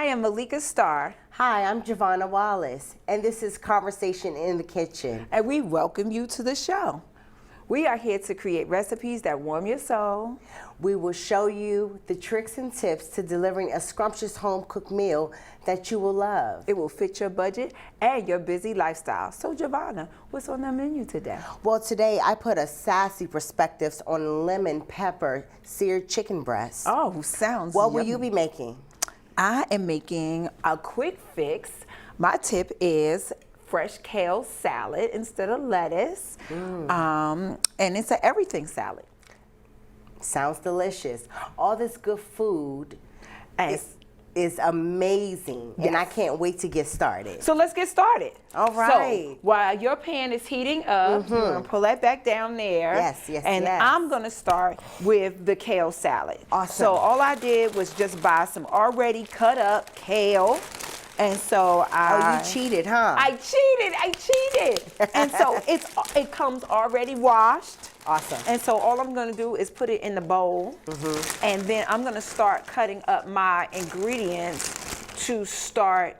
I am Malika Staar. Hi, I'm Jovanna Wallace, and this is Conversation in the Kitchen. And we welcome you to the show. We are here to create recipes that warm your soul. We will show you the tricks and tips to delivering a scrumptious home-cooked meal that you will love. It will fit your budget and your busy lifestyle. So, Jovanna, what's on the menu today? Well, today I put a sassy perspectives on lemon pepper seared chicken breast. Oh, sounds What yummy. will you be making? I am making a quick fix. My tip is fresh kale salad instead of lettuce. And it's an everything salad. Sounds delicious. All this good food And is amazing, Yes. and I can't wait to get started. so let's get started. All right. So while your pan is heating up, you're gonna pull that back down there. Yes, yes, And yes. I'm gonna start with the kale salad. Awesome. So all I did was just buy some already cut up kale. And so Oh, you cheated, huh? I cheated. And so it comes already washed. Awesome. And so all I'm gonna do is put it in the bowl, and then I'm gonna start cutting up my ingredients to start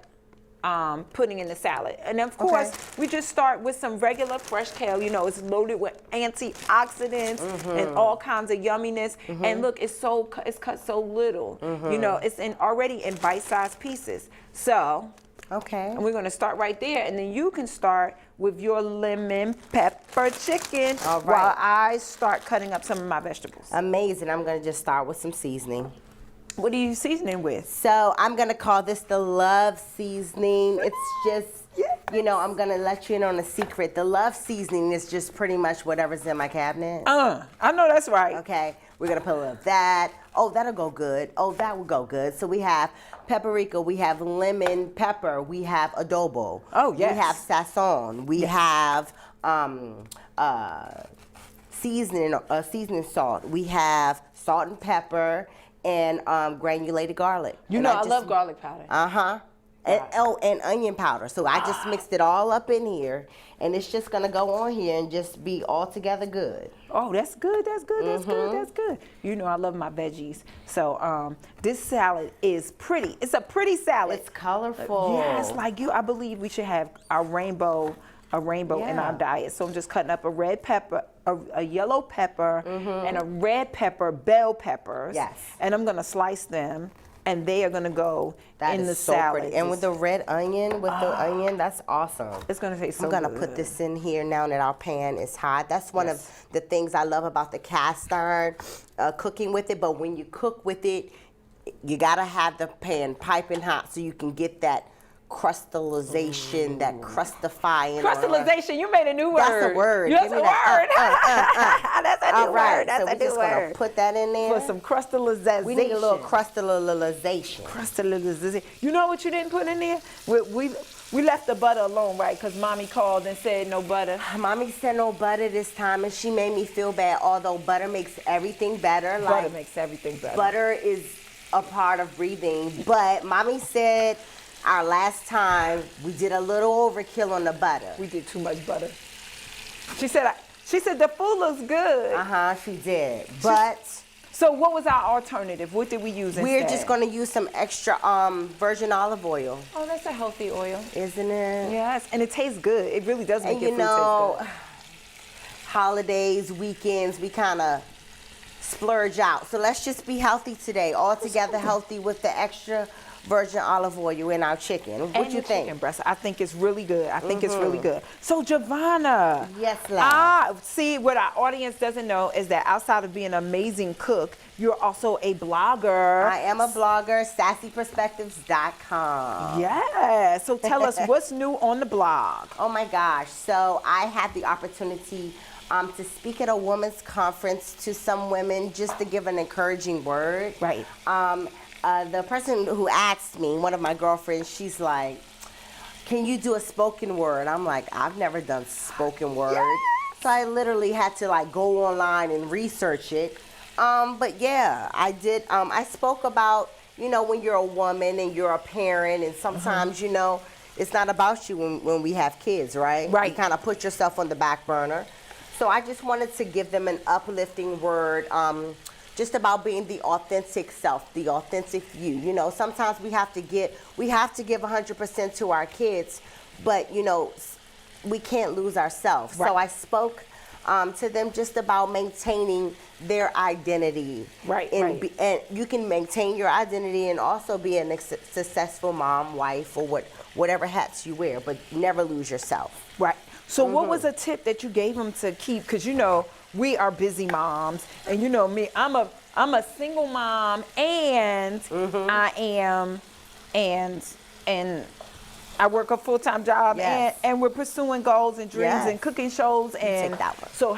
putting in the salad. And of course, we just start with some regular fresh kale. You know, it's loaded with antioxidants and all kinds of yumminess. And look, it's cut so little. You know, it's already in bite-sized pieces. So. Okay. And we're going to start right there, and then you can start with your lemon pepper chicken All right. while I start cutting up some of my vegetables. Amazing. I'm going to just start with some seasoning. What are you seasoning with? So I'm going to call this the love seasoning. It's just, you know, I'm going to let you in on a secret. The love seasoning is just pretty much whatever's in my cabinet. I know that's right. Okay. We're going to put a little of that. Oh, that'll go good. Oh, that will go good. So we have paprika, we have lemon pepper, we have adobo. Oh, yes. We have sazon. We have seasoning salt. We have salt and pepper and granulated garlic. You And know I love garlic powder. And onion powder. So I just mixed it all up in here, and it's just gonna go on here and just be all together good. Oh, that's good. That's good. You know I love my veggies. So this salad is pretty. It's a pretty salad. It's colorful. Yes, like you. I believe we should have a rainbow in our diet. So I'm just cutting up a red pepper, a yellow pepper, and a red pepper, bell peppers. Yes. And I'm gonna slice them, and they are gonna go in the so salad. pretty. And with the red onion, that's awesome. It's gonna taste so I'm gonna good. put this in here now that our pan is hot. That's one of the things I love about the cast iron, cooking with it. But when you cook with it, you gotta have the pan piping hot so you can get that crystallization, that crustifying. Crystallization, you made a new word. That's a word. That's Give me a that. word. That's a new All right, word. That's so a we're new just word. gonna put that in there. For some crystallization. We need a little crystallization. Crystallization. You know what you didn't put in there? We left the butter alone, right? Because Mommy called and said no butter. Mommy said no butter this time, and she made me feel bad. Although butter makes everything better. Butter makes everything better. Butter is a part of breathing. But Mommy said our last time we did a little overkill on the butter. We did too much butter. She said the food looks good. She did. But so what was our alternative? What did we use instead? we're just going to use some extra virgin olive oil. Oh, that's a healthy oil. Isn't it? Yes, and it tastes good. It really does make And your you food know, taste good. holidays, weekends, we kind of splurge out. So let's just be healthy today. All together healthy with the extra virgin olive oil in our chicken. What you think? Chicken breast. I think it's really good. It's really good. So Jovanna. Yes, love. See, what our audience doesn't know is that outside of being an amazing cook, you're also a blogger. I am a blogger, sassyperspectives.com. Yeah. So tell us what's new on the blog. Oh my gosh. So I had the opportunity to speak at a women's conference to some women just to give an encouraging word. Right. The person who asked me, one of my girlfriends, she's like, can you do a spoken word? I'm like, I've never done spoken word. Yes. So I literally had to like go online and research it. But yeah, I did. I spoke about, you know, when you're a woman and you're a parent, and sometimes, you know, it's not about you when we have kids, right? Right. You kind of put yourself on the back burner. So I just wanted to give them an uplifting word just about being the authentic self, the authentic you. You know, sometimes we have to give 100% to our kids, but you know, we can't lose ourselves. Right. So I spoke to them just about maintaining their identity. Right, And, right. and you can maintain your identity and also be a successful mom, wife, or whatever hats you wear, but never lose yourself. Right. So what was a tip that you gave them to keep? Because you know we are busy moms, and you know me, I'm a single mom, and I am, and I work a full-time job, Yes. and we're pursuing goals and dreams Yes. and cooking shows, and take that one. so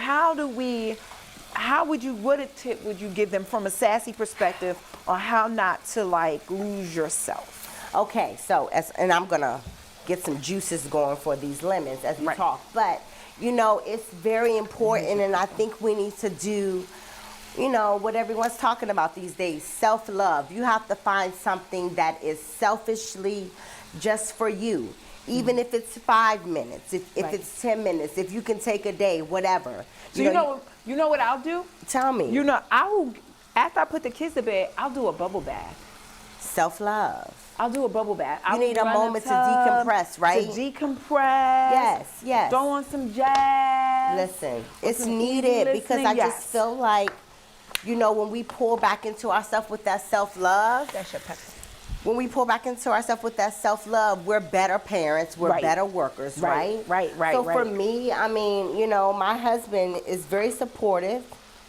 what a tip would you give them from a sassy perspective on how not to like lose yourself? Okay, so and I'm gonna get some juices going for these lemons as we Right. talk. But you know, it's very important, and I think we need to do, you know, what everyone's talking about these days: self-love. You have to find something that is selfishly just for you, even if it's 5 minutes, if Right. it's 10 minutes, if you can take a day, whatever. So you know what I'll do? Tell me. You know, after I put the kids to bed, I'll do a bubble bath. Self-love. I'll do a bubble bath. You need a moment to decompress, right? To decompress. Yes, yes. Throw on some jazz. Listen, it's some needed easy because listening, I yes. just feel like, you know, when we pull back into ourselves with that self-love, That's your pepper. when we pull back into ourselves with that self-love, we're better parents, we're Right. better workers, right? Right. So for right. me, I mean, you know, my husband is very supportive.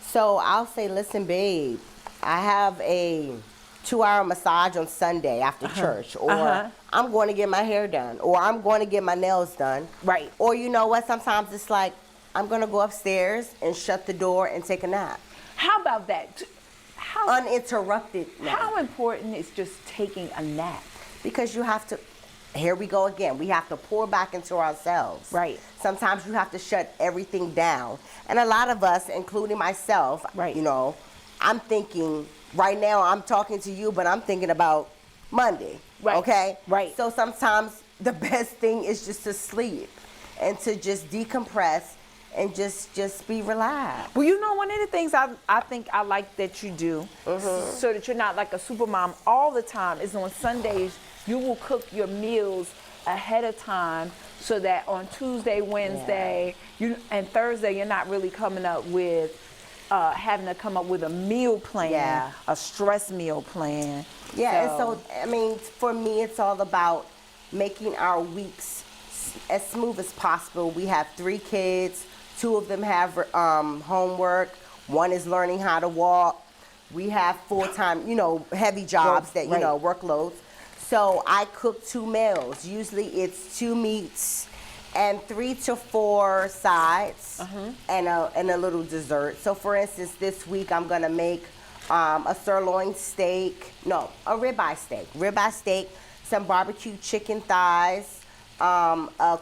So I'll say, listen, babe, I have a 2-hour massage on Sunday after church, or I'm going to get my hair done, or I'm going to get my nails done. Right. Or you know what, sometimes it's like, I'm going to go upstairs and shut the door and take a nap. How about that? Uninterrupted nap. How important is just taking a nap? Because you have to, here we go again, we have to pour back into ourselves. Right. Sometimes you have to shut everything down. And a lot of us, including myself, Right. you know, I'm thinking, right now I'm talking to you, but I'm thinking about Monday, Right. okay? Right. So sometimes the best thing is just to sleep and to just decompress and just be relaxed. Well, you know, one of the things I think I like that you do, so that you're not like a super mom all the time, is on Sundays you will cook your meals ahead of time, so that on Tuesday, Wednesday, and Thursday you're not really coming up with having to come up with a meal plan, a stress meal plan. Yeah, and so, I mean, for me, it's all about making our weeks as smooth as possible. We have 3 kids. 2 of them have homework. 1 is learning how to walk. We have full-time, you know, heavy jobs that, you know, workloads. So I cook 2 meals. Usually it's 2 meats and 3 to 4 sides and a little dessert. So for instance, this week I'm gonna make a sirloin steak, no, a ribeye steak, some barbecue chicken thighs, a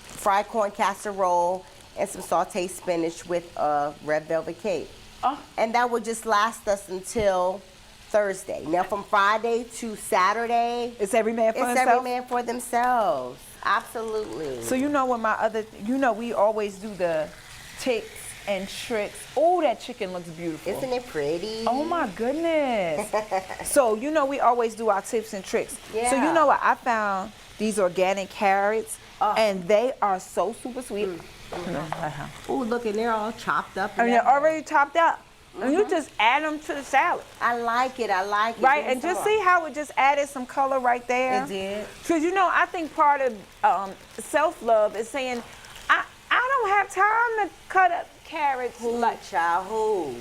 fried corn casserole, and some sauteed spinach with a red velvet cake. And that will just last us until Thursday. Now from Friday to Saturday, It's every man for it's himself. every man for themselves. Absolutely. So you know what we always do the tips and tricks. Oh, that chicken looks beautiful. Isn't it pretty? Oh my goodness. So you know we always do our tips and tricks. Yeah. So you know what, I found these organic carrots, and they are so super sweet. Oh, look, and they're all chopped up. And they're already chopped up. And you just add them to the salad. I like it. Right, Give me and some just more. see how it just added some color right there. It did. Because you know, I think part of self-love is saying, I don't have time to cut up carrots. Like child, who?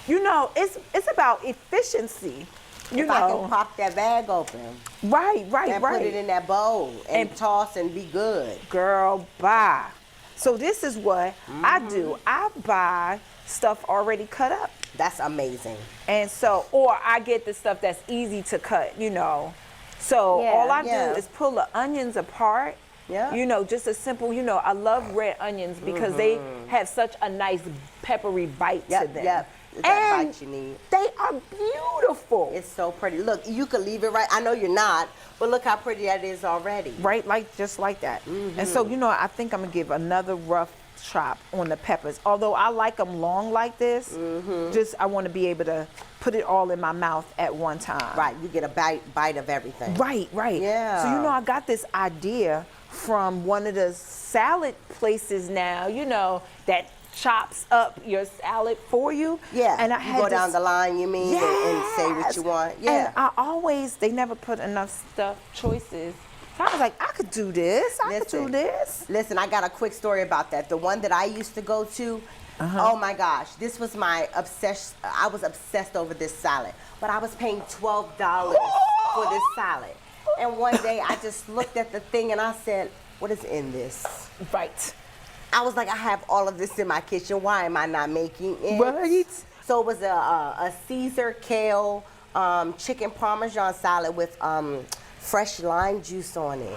You know, it's about efficiency. You If know, I can pop that bag open right. and put it in that bowl and And- toss and be good. Girl, bye. So this is what I do. I buy stuff already cut up. That's amazing. And so, or I get the stuff that's easy to cut, you know. So Yeah, all I yeah. do is pull the onions apart. Yeah. You know, just a simple, you know, I love red onions because they have such a nice peppery bite to them. Yep. It's that And bite you need. they are beautiful. It's so pretty. Look, you could leave it right. I know you're not, but look how pretty that is already. Right, just like that. And so, you know, I think I'm gonna give another rough chop on the peppers. Although I like them long like this, just I want to be able to put it all in my mouth at one time. Right, you get a bite of everything. Right. Yeah. So, you know, I got this idea from one of the salad places now, you know, that chops up your salad for you. Yeah, and I you had go down the line, you mean, and say what you want. Yeah. And they never put enough choices. So I was like, I could do this. I could do this. Listen, I got a quick story about that. The one that I used to go to, oh my gosh, this was my obsession. I was obsessed over this salad, but I was paying $12 for this salad. And one day I just looked at the thing and I said, what is in this? Right. I was like, I have all of this in my kitchen. Why am I not making it? Right. So it was a Caesar kale chicken parmesan salad with fresh lime juice on it.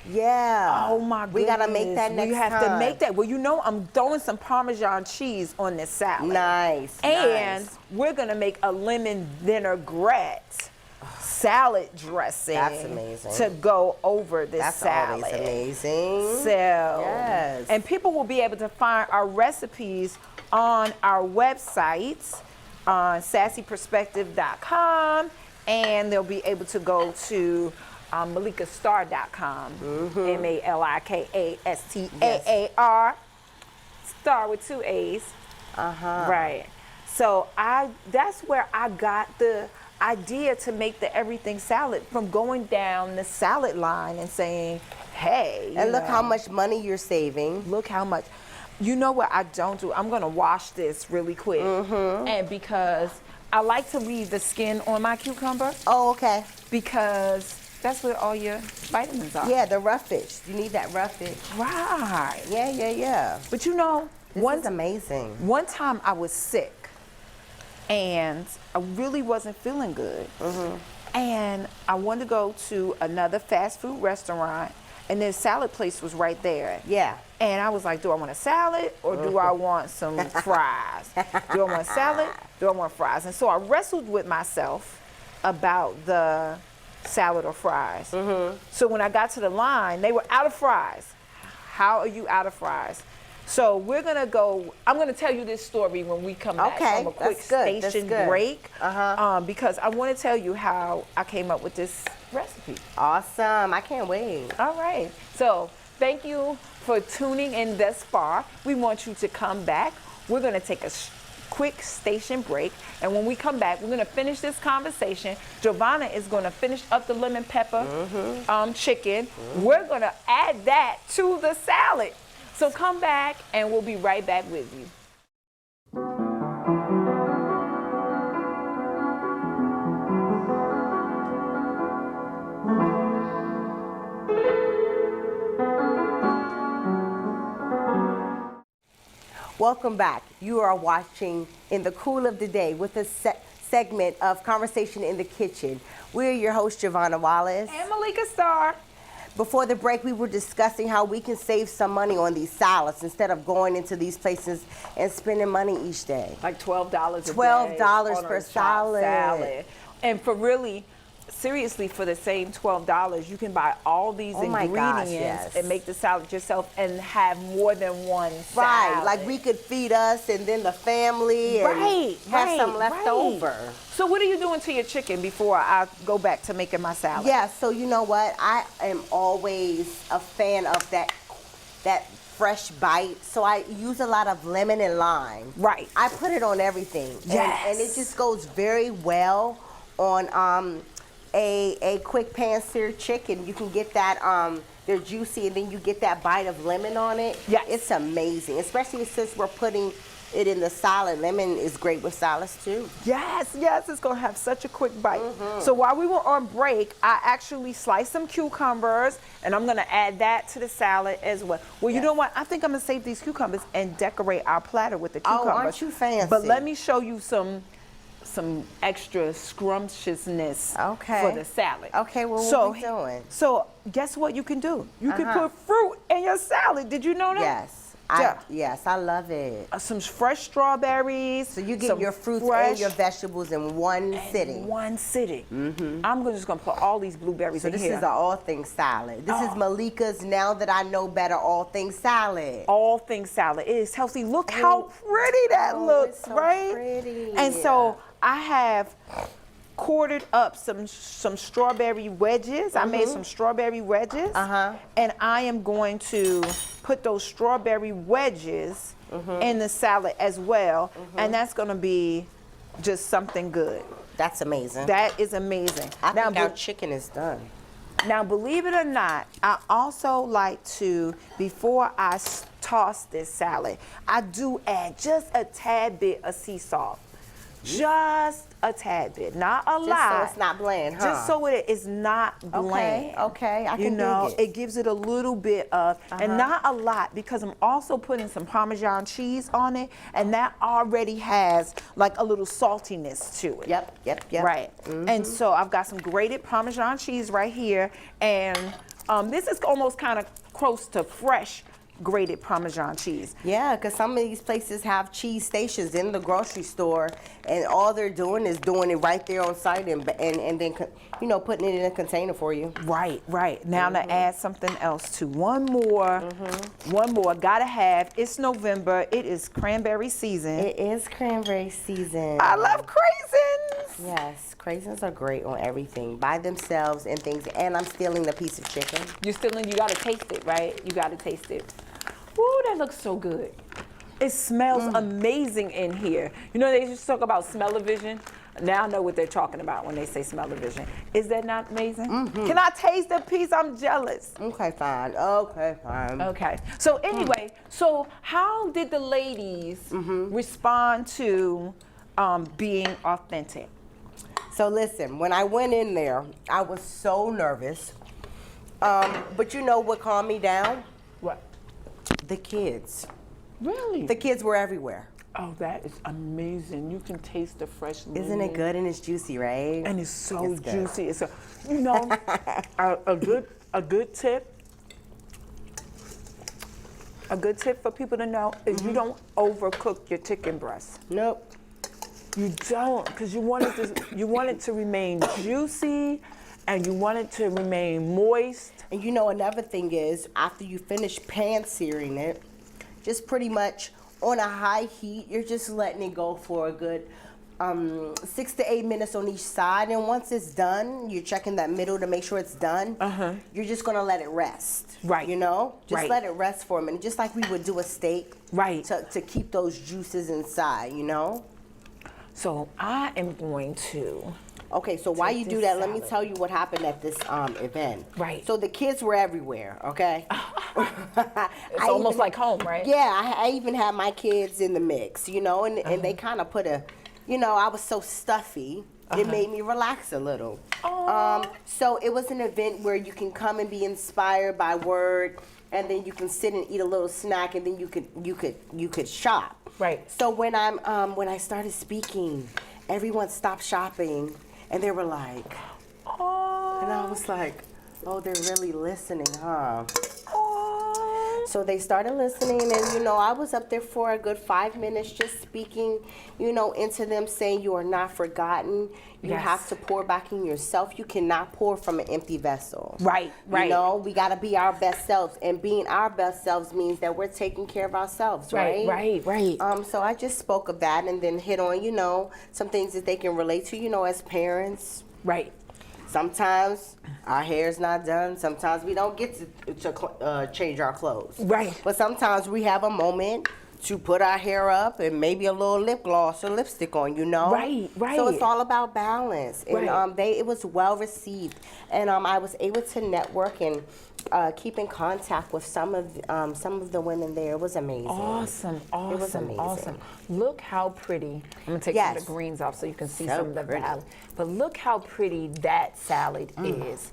Yeah. Oh my goodness. We gotta make that next time. We have to make that. Well, you know, I'm throwing some Parmesan cheese on this salad. Nice. And nice. we're gonna make a lemon vinaigrette salad dressing. That's amazing. To go over this salad. That's always amazing. So, yes. And people will be able to find our recipes on our website, on sassyperspective.com, and they'll be able to go to malikastaar.com, MALIKASTAAR, Star with 2 A's. Right. So that's where I got the idea to make the everything salad, from going down the salad line and saying, hey. And look how much money you're saving. Look how much. You know what I don't do? I'm gonna wash this really quick. And because I like to leave the skin on my cucumber. Oh, okay. Because that's where all your vitamins are. Yeah, the roughage. You need that roughage. Right. Yeah. But you know, this is amazing. One time I was sick and I really wasn't feeling good. And I wanted to go to another fast food restaurant, and this salad place was right there. Yeah. And I was like, do I want a salad or do I want some fries? Do I want salad? Do I want fries? And so I wrestled with myself about the salad or fries. So when I got to the line, they were out of fries. How are you out of fries? So we're gonna go, I'm gonna tell you this story when we come back from a quick station break. Because I wanna tell you how I came up with this recipe. Awesome, I can't wait. All right, so thank you for tuning in thus far. We want you to come back. We're gonna take a quick station break, and when we come back, we're gonna finish this conversation. Jovanna is gonna finish up the lemon pepper chicken. We're gonna add that to the salad. So come back and we'll be right back with you. Welcome back. You are watching In the Cool of the Day with a segment of Conversation in the Kitchen. We're your host, Jovanna Wallace. And Malika Staar. Before the break, we were discussing how we can save some money on these salads instead of going into these places and spending money each day. Like $12 a day. $12 per salad. And for really, seriously, for the same $12, you can buy all these ingredients and make the salad yourself and have more than one salad. Right, like we could feed us and then the family and have some left over. So what are you doing to your chicken before I go back to making my salad? Yeah, so you know what? I am always a fan of that fresh bite. So I use a lot of lemon and lime. Right. I put it on everything. Yes. And it just goes very well on a quick pan seared chicken. You can get that, they're juicy, and then you get that bite of lemon on it. Yes. It's amazing, especially since we're putting it in the salad. Lemon is great with salads too. Yes, it's gonna have such a quick bite. So while we were on break, I actually sliced some cucumbers, and I'm gonna add that to the salad as well. Well, you know what? I think I'm gonna save these cucumbers and decorate our platter with the cucumbers. Oh, aren't you fancy? But let me show you some extra scrumptiousness for the salad. Okay, well, what are we doing? So guess what you can do? You can put fruit in your salad. Did you know that? Yes. Yes, I love it. Some fresh strawberries. So you get your fruits and your vegetables in one sitting. One sitting. I'm just gonna put all these blueberries in this here. Is an all things salad. This is Malika's Now That I Know Better all things salad. All things salad. It is healthy. Look how pretty that looks, it's so right? pretty. And so I have quartered up some strawberry wedges. I made some strawberry wedges. And I am going to put those strawberry wedges in the salad as well. And that's gonna be just something good. That's amazing. That is amazing. I think our chicken is done. Now, believe it or not, I also like to, before I toss this salad, I do add just a tad bit of sea salt. Just a tad bit, not a lot. Just so it's not bland, huh? Just so it is not bland. Okay, I can dig it gives it a little bit of, and not a lot, because I'm also putting some Parmesan cheese on it, and that already has like a little saltiness to it. Yep. Right. And so I've got some grated Parmesan cheese right here, and this is almost kind of close to fresh grated Parmesan cheese. Yeah, because some of these places have cheese stations in the grocery store, and all they're doing is doing it right there on site, and then putting it in a container for you. Right. Now to add something else too. One more. Gotta have. It's November. It is cranberry season. It is cranberry season. I love craisins. Yes, craisins are great on everything by themselves and things. And I'm stealing the piece of chicken. You gotta taste it, right? You gotta taste it. Ooh, that looks so good. It smells amazing in here. You know, they just talk about smell-o-vision. Now I know what they're talking about when they say smell-o-vision. Is that not amazing? Can I taste a piece? I'm jealous. Okay, fine. Okay. So anyway, so how did the ladies respond to being authentic? So listen, when I went in there, I was so nervous. But you know what calmed me down? What? The kids. Really? The kids were everywhere. Oh, that is amazing. You can taste the fresh lemon. Isn't it good? And it's juicy, right? And it's so juicy. It's a good tip. A good tip for people to know is you don't overcook your chicken breast. Nope. You don't, because you want it to remain juicy, and you want it to remain moist. And another thing is, after you finish pan-searing it, just pretty much on a high heat, you're just letting it go for a good 6 to 8 minutes on each side. And once it's done, you're checking that middle to make sure it's done. You're just gonna let it rest. Right. Just let it rest for a minute, just like we would do a steak. Right. To keep those juices inside, So I am going to. Okay, so while you do that, let me tell you what happened at this event. Right. So the kids were everywhere, okay? It's almost like home, right? Yeah, I even had my kids in the mix, and they kind of put I was so stuffy, it made me relax a little. So it was an event where you can come and be inspired by word, and then you can sit and eat a little snack, and then you could shop. Right. So when I started speaking, everyone stopped shopping. And they were like, Oh. And I was like, oh, they're really listening, huh? Oh. So they started listening, and I was up there for a good 5 minutes just speaking, into them, saying you are not forgotten. You have to pour back in yourself. You cannot pour from an empty vessel. Right. We got to be our best selves, and being our best selves means that we're taking care of ourselves, right? Right. So I just spoke of that, and then hit on, some things that they can relate to, as parents. Right. Sometimes our hair's not done. Sometimes we don't get to change our clothes. Right. But sometimes we have a moment to put our hair up and maybe a little lip gloss or lipstick on, Right. So it's all about balance. And Right. It was well received. And I was able to network and keep in contact with some of the women there. It was amazing. Awesome. It was amazing. Awesome. Look how pretty. I'm going to take some of the greens off so you can see some of the value. But look how pretty that salad is.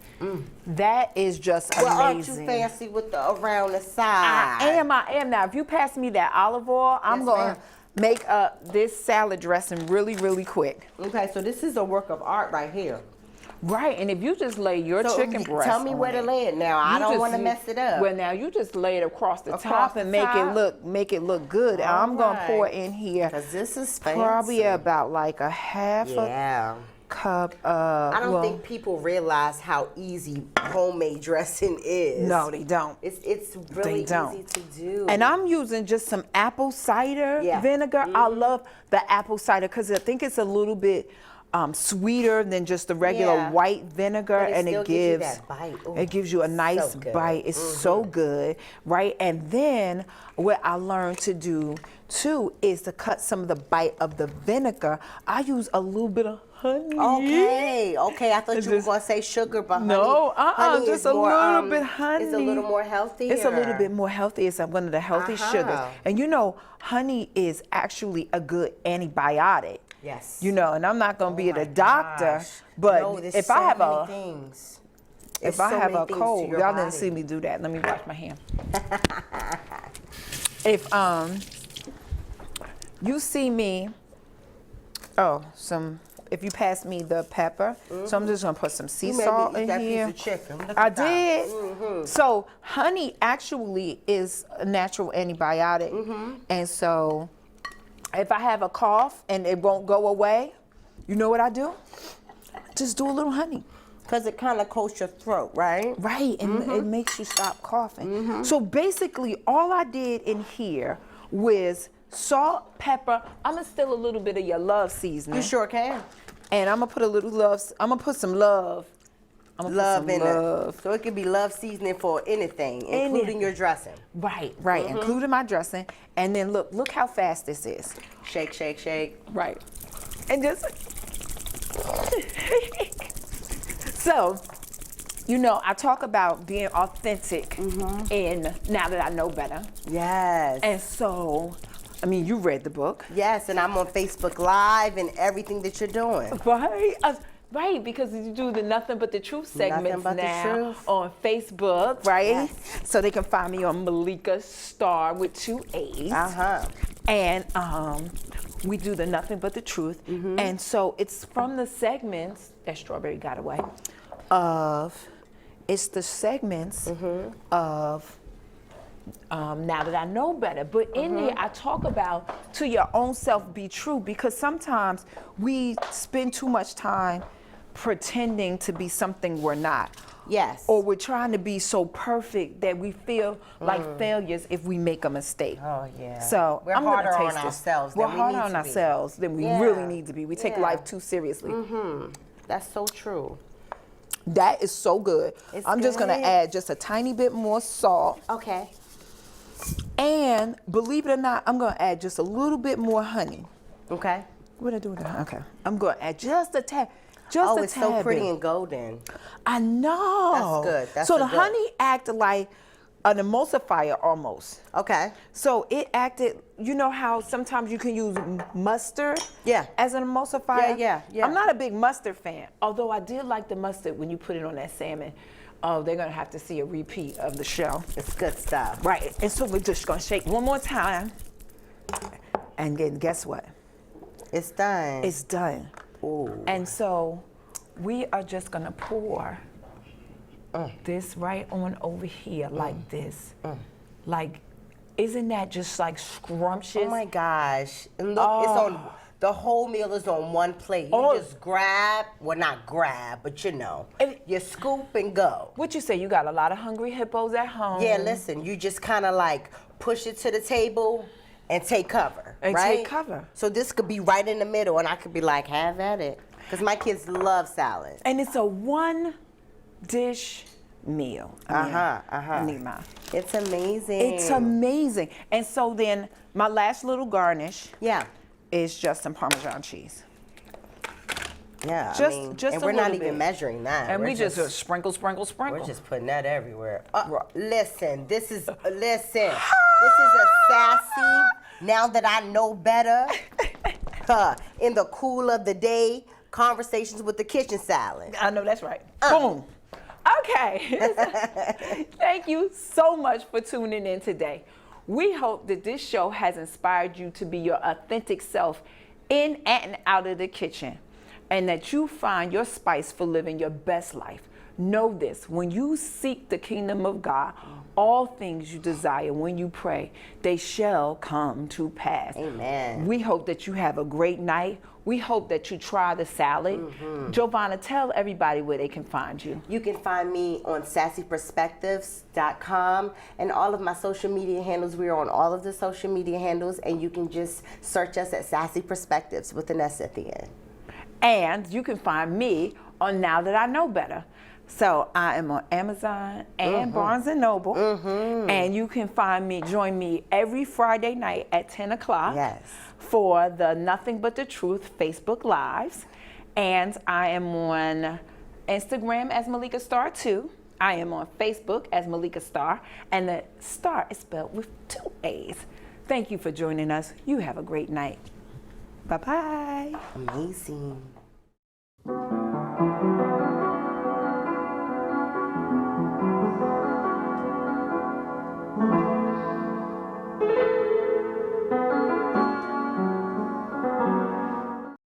That is just amazing. Well, aren't you fancy with the around the side? I am now. If you pass me that olive oil, I'm going to make this salad dressing really, really quick. Okay, so this is a work of art right here. Right, and if you just lay your So chicken breast tell me on where to lay it now. I you don't just- want to mess it up. Well, now you just lay it across the Across top the and make top? it look good. I'm gonna pour Alright. in here 'Cause this is fancy. probably about like a half Yeah. a cup of. I don't think people realize how easy homemade dressing is. No, they don't. It's really don't. easy to do. And I'm using just some apple cider Yeah. vinegar. I love the apple cider because I think it's a little bit sweeter than just the regular Yeah. white vinegar, But it and still it gives you gives that bite. Ooh, it gives you a nice so good. bite. It's so good, right? And then what I learned to do too is to cut some of the bite of the vinegar. I use a little bit of honey. Okay. I thought you were Just- going to say sugar, but No, honey just is a more, little bit honey. It's a little more healthy. It's a little bit more healthy. It's one of the healthy sugars. And you know, honey is actually a good antibiotic. Yes. You know, and I'm not going to be my the doctor, gosh. but No, there's if so I have many a things. if There's I so have many a things cold, to your y'all body. didn't see me do that. Let me wash my hand. If you see me, if you pass me the pepper, so I'm just gonna put some sea You made me salt eat in that here. piece of chicken. Look I at that. did. So honey actually is a natural antibiotic, and so if I have a cough and it won't go away, you know what I do? Just do a little honey. Because it kind of coats your throat, right? Right, and it makes you stop coughing. So basically, all I did in here was salt, pepper. I'm gonna still a little bit of your love seasoning. You sure can. And I'm gonna put a little love. I'm gonna put some love. I'm gonna Love put some in love. it. So it could be love seasoning for anything, including your dressing. Right, including my dressing. And then look how fast this is. Shake, shake, shake. Right. And just so, you know, I talk about being authentic and now that I know better. Yes. And so, I mean, you read the book. Yes, and I'm on Facebook Live and everything that you're doing. Right. Right, because you do the Nothing But the Truth segments But the now Truth. on Facebook, right? Yes. So they can find me on Malika Staar with 2 A's. And we do the Nothing But the Truth. And so it's from the segments that Strawberry got away it's the segments of Now That I Know Better. But in there, I talk about to your own self be true, because sometimes we spend too much time pretending to be something we're not. Yes. Or we're trying to be so perfect that we feel like failures if we make a mistake. Oh, yeah. So We're I'm gonna harder on taste this. ourselves than We're we harder need on to be. ourselves than we Yeah. really need to be. We take Yeah. life too seriously. That's so true. That is so good. It's I'm just gonna good. add just a tiny bit more salt. Okay. And believe it or not, I'm gonna add just a little bit more honey. Okay. What did I do with the honey? Okay. I'm gonna add just a tad. Just Oh, a it's tad so pretty bit. and golden. I know. That's good. That's so a the good. honey acted like an emulsifier almost. Okay. So it acted, you know how sometimes you can use mustard Yeah. as an emulsifier? Yeah. I'm not a big mustard fan, although I did like the mustard when you put it on that salmon. Oh, they're gonna have to see a repeat of the show. It's good stuff. Right, and so we're just gonna shake one more time. And then guess what? It's done. It's done. Ooh. And so we are just gonna pour this right on over here like this. Like, isn't that just like scrumptious? Oh my gosh. And look, it's on, the whole meal is on one plate. You just grab, well not grab, but you know, you scoop and go. What you say, you got a lot of hungry hippos at home. Yeah, listen, you just kind of like push it to the table and take cover, And right? take cover. So this could be right in the middle and I could be like, have at it. Because my kids love salad. And it's a one dish meal. I need mine. It's amazing. It's amazing. And so then my last little garnish is just some Parmesan cheese. Yeah, Just and a we're not little even bit. measuring that. And We're we just sprinkle, sprinkle, sprinkle. We're just putting that everywhere. Listen, this is a sassy, now that I know better, in the cool of the day, conversations with the kitchen salad. I know that's right. Boom. Okay. Thank you so much for tuning in today. We hope that this show has inspired you to be your authentic self in and out of the kitchen. and that you find your spice for living your best life. Know this, when you seek the kingdom of God, all things you desire when you pray, they shall come to pass. Amen. We hope that you have a great night. We hope that you try the salad. Jovanna, tell everybody where they can find you. You can find me on sassyperspectives.com and all of my social media handles. We are on all of the social media handles, and you can just search us at Sassy Perspectives with an S at the end. And you can find me on Now That I Know Better. So I am on Amazon and Barnes & Noble. And you can find me, join me every Friday night at 10 o'clock for the Nothing But the Truth Facebook Lives. And I am on Instagram as Malika Staar too. I am on Facebook as Malika Staar. And the Star is spelled with 2 A's. Thank you for joining us. You have a great night. Bye-bye. Amazing.